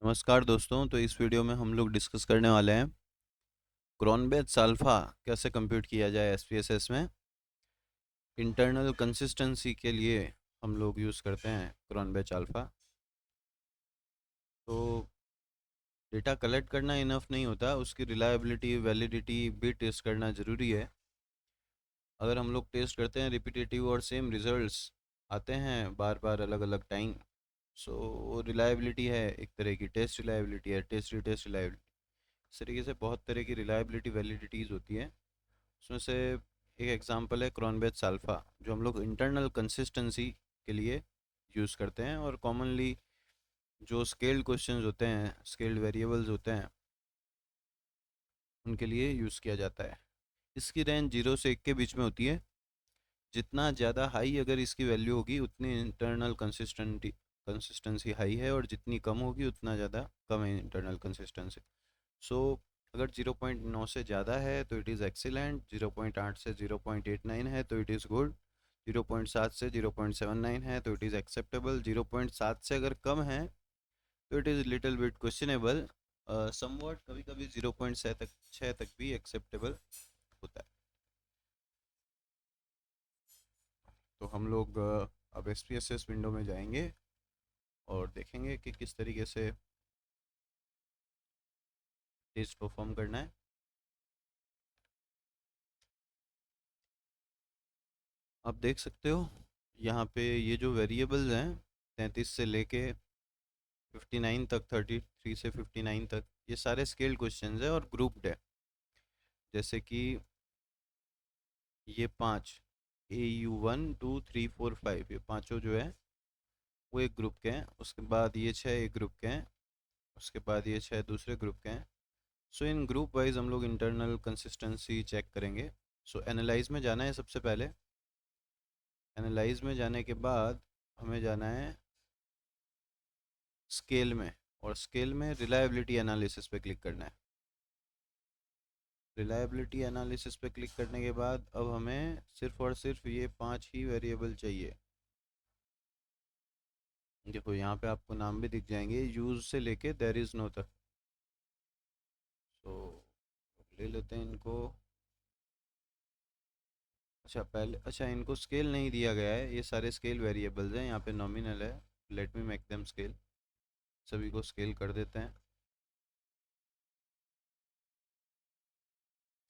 नमस्कार दोस्तों। तो इस वीडियो में हम लोग डिस्कस करने वाले हैं क्रोनबेच अल्फ़ा कैसे कंप्यूट किया जाए एसपीएसएस में। इंटरनल कंसिस्टेंसी के लिए हम लोग यूज़ करते हैं क्रोनबेच अल्फ़ा। तो डेटा कलेक्ट करना इनफ नहीं होता, उसकी रिलायबिलिटी वैलिडिटी भी टेस्ट करना ज़रूरी है। अगर हम लोग टेस्ट करते हैं रिपीटेटिव और सेम रिजल्ट्स आते हैं बार बार अलग अलग टाइम, सो वो रिलायबिलिटी है, एक तरह की टेस्ट रिलायबिलिटी है, टेस्ट रिटेस्ट रिलायबिलिटी। इस तरीके से बहुत तरह की रिलायबिलिटी वैलिडिटीज़ होती है। उसमें से एक एग्जांपल है क्रोनबेच अल्फ़ा, जो हम लोग इंटरनल कंसिस्टेंसी के लिए यूज़ करते हैं और कॉमनली जो स्केल्ड क्वेश्चंस होते हैं, स्केल्ड वेरिएबल्स होते हैं, उनके लिए यूज़ किया जाता है। इसकी रेंज 0 से 1 के बीच में होती है। जितना ज़्यादा हाई अगर इसकी वैल्यू होगी उतनी इंटरनल कंसिस्टेंसी हाई है, और जितनी कम होगी उतना ज़्यादा कम है इंटरनल कंसिस्टेंसी। सो अगर 0.9 से ज़्यादा है तो इट इज़ एक्सीलेंट, 0.8 से 0.89 है तो इट इज़ गुड, 0.7 से 0.79 है तो इट इज़ एक्सेप्टेबल, 0.7 से अगर कम है तो it is little bit questionable, somewhat कभी कभी 0.6 तक भी एक्सेप्टेबल होता है। तो हम लोग अब एसपीएसएस विंडो में जाएंगे और देखेंगे कि किस तरीके से टेस्ट परफॉर्म करना है। आप देख सकते हो यहाँ पे ये जो वेरिएबल्स हैं 33 से लेके 59 तक, 33 से 59 तक, ये सारे स्केल्ड क्वेश्चंस है और ग्रुप्ड है। जैसे कि ये 5 AU1 2 3 4 5, ये पांचों जो है वो एक ग्रुप के हैं। उसके बाद ये 6 एक ग्रुप के हैं। उसके बाद ये 6 दूसरे ग्रुप के हैं। सो इन ग्रुप वाइज हम लोग इंटरनल कंसिस्टेंसी चेक करेंगे। सो एनालाइज में जाना है सबसे पहले। एनालाइज में जाने के बाद हमें जाना है स्केल में, और स्केल में रिलायबिलिटी एनालिसिस पे क्लिक करना है। रिलायबिलिटी एनालिसिस पे क्लिक करने के बाद अब हमें सिर्फ और सिर्फ ये 5 ही वेरिएबल चाहिए। देखो यहाँ पे आपको नाम भी दिख जाएंगे, यूज से लेके देयर इज नो तक। तो ले लेते हैं इनको। अच्छा पहले, अच्छा इनको स्केल नहीं दिया गया है, ये सारे स्केल वेरिएबल्स हैं, यहाँ पे नॉमिनल है। Let me make them scale. सभी को स्केल कर देते हैं।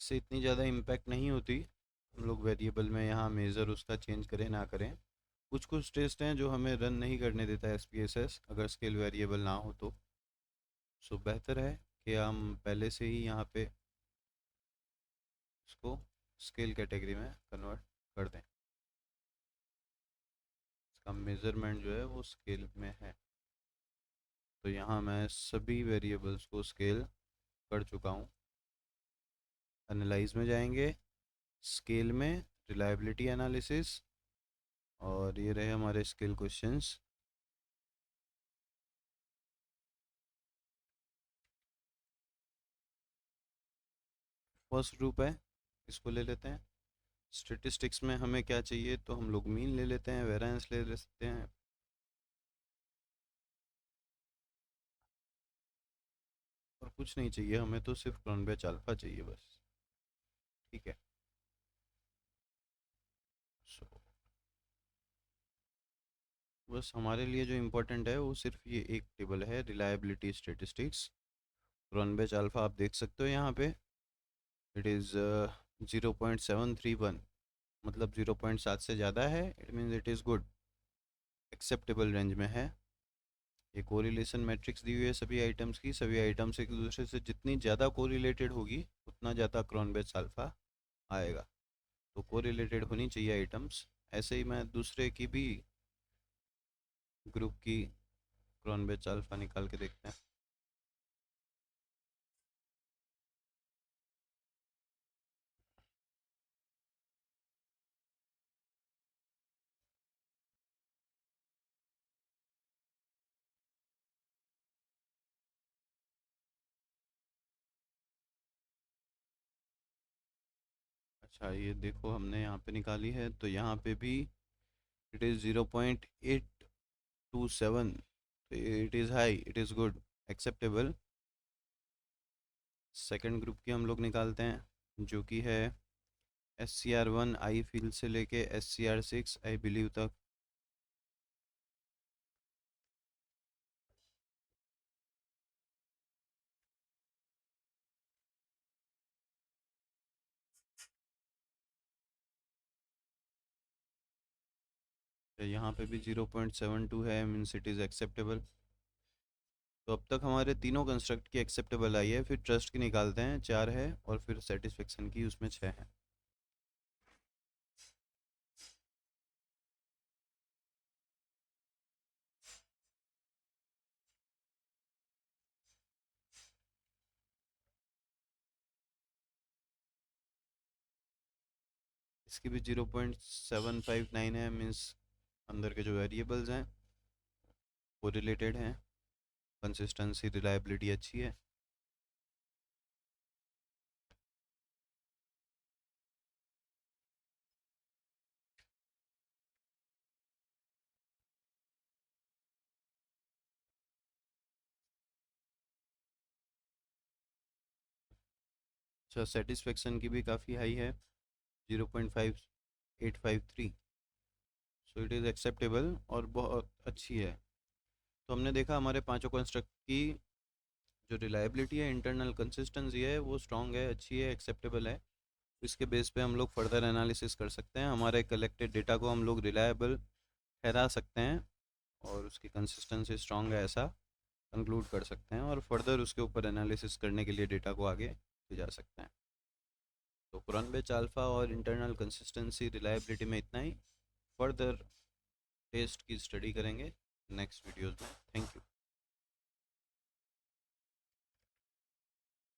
इससे इतनी ज़्यादा इम्पैक्ट नहीं होती, हम लोग वेरिएबल में यहाँ मेज़र उसका चेंज करें ना करें। कुछ कुछ टेस्ट हैं जो हमें रन नहीं करने देता है एसपीएसएस अगर स्केल वेरिएबल ना हो तो। सो बेहतर है कि हम पहले से ही यहाँ पे उसको स्केल कैटेगरी में कन्वर्ट कर दें। इसका मेज़रमेंट जो है वो स्केल में है। तो यहाँ मैं सभी वेरिएबल्स को स्केल कर चुका हूँ। एनालाइज में जाएंगे, स्केल में रिलायबिलिटी एनालिसिस, और ये रहे हमारे स्केल क्वेश्चंस। फर्स्ट ग्रुप है, इसको ले लेते हैं। स्टेटिस्टिक्स में हमें क्या चाहिए, तो हम लोग मीन ले लेते हैं, वेरिएंस ले सकते हैं। और कुछ नहीं चाहिए हमें, तो सिर्फ क्रोनबेच अल्फा चाहिए बस। ठीक है। सो बस हमारे लिए जो इम्पोर्टेंट है वो सिर्फ ये एक टेबल है, रिलायबिलिटी स्टेटिस्टिक्स क्रोनबेच अल्फा। आप देख सकते हो यहाँ पे इट इज़ 0.731, मतलब 0.7 से ज़्यादा है, it means it is good, acceptable range में है। ये कोरिलेशन मैट्रिक्स दी हुई है सभी आइटम्स की। सभी आइटम्स एक दूसरे से जितनी ज़्यादा कोरिलेटेड होगी उतना ज़्यादा क्रोनबेच अल्फा आएगा। तो कोरिलेटेड होनी चाहिए आइटम्स। ऐसे ही मैं दूसरे की भी ग्रुप की क्रोनबेच अल्फा निकाल के देखते हैं। अच्छा ये देखो हमने यहाँ पे निकाली है, तो यहाँ पे भी इट इज़ 0.827। तो it is high, it is good, acceptable. Second group की हम लोग निकालते हैं जो कि है SCR1 आई फील से लेके SCR6 आई बिलीव तक। तो यहाँ पे भी 0.72 है, मीन्स इट इज़ एक्सेप्टेबल। तो अब तक हमारे तीनों कंस्ट्रक्ट की एक्सेप्टेबल आई है। फिर ट्रस्ट की निकालते हैं, 4 है, और फिर सेटिस्फेक्शन की उसमें 6 है। इसकी भी 0.759 है, मीन्स अंदर के जो वेरिएबल्स हैं वो रिलेटेड हैं। कंसिस्टेंसी रिलायबिलिटी अच्छी है। अच्छा, सेटिस्फेक्शन की भी काफ़ी हाई है, 0.5853। सो इट इज़ एक्सेप्टेबल और बहुत अच्छी है। तो हमने देखा हमारे पांचों कंस्ट्रक्ट की जो रिलायबिलिटी है, इंटरनल कंसिस्टेंसी है, वो स्ट्रांग है, अच्छी है, एक्सेप्टेबल है। इसके बेस पे हम लोग फर्दर एनालिसिस कर सकते हैं, हमारे कलेक्टेड डेटा को हम लोग रिलायबल ठहरा सकते हैं और उसकी कंसिस्टेंसी स्ट्रांग है ऐसा कंक्लूड कर सकते हैं, और फर्दर उसके ऊपर एनालिसिस करने के लिए डेटा को आगे ले जा सकते हैं। तो कुरान बेच अल्फ़ा और इंटरनल कंसिस्टेंसी रिलायबिलिटी में इतना ही। फर्दर टेस्ट की स्टडी करेंगे नेक्स्ट वीडियोज़ में।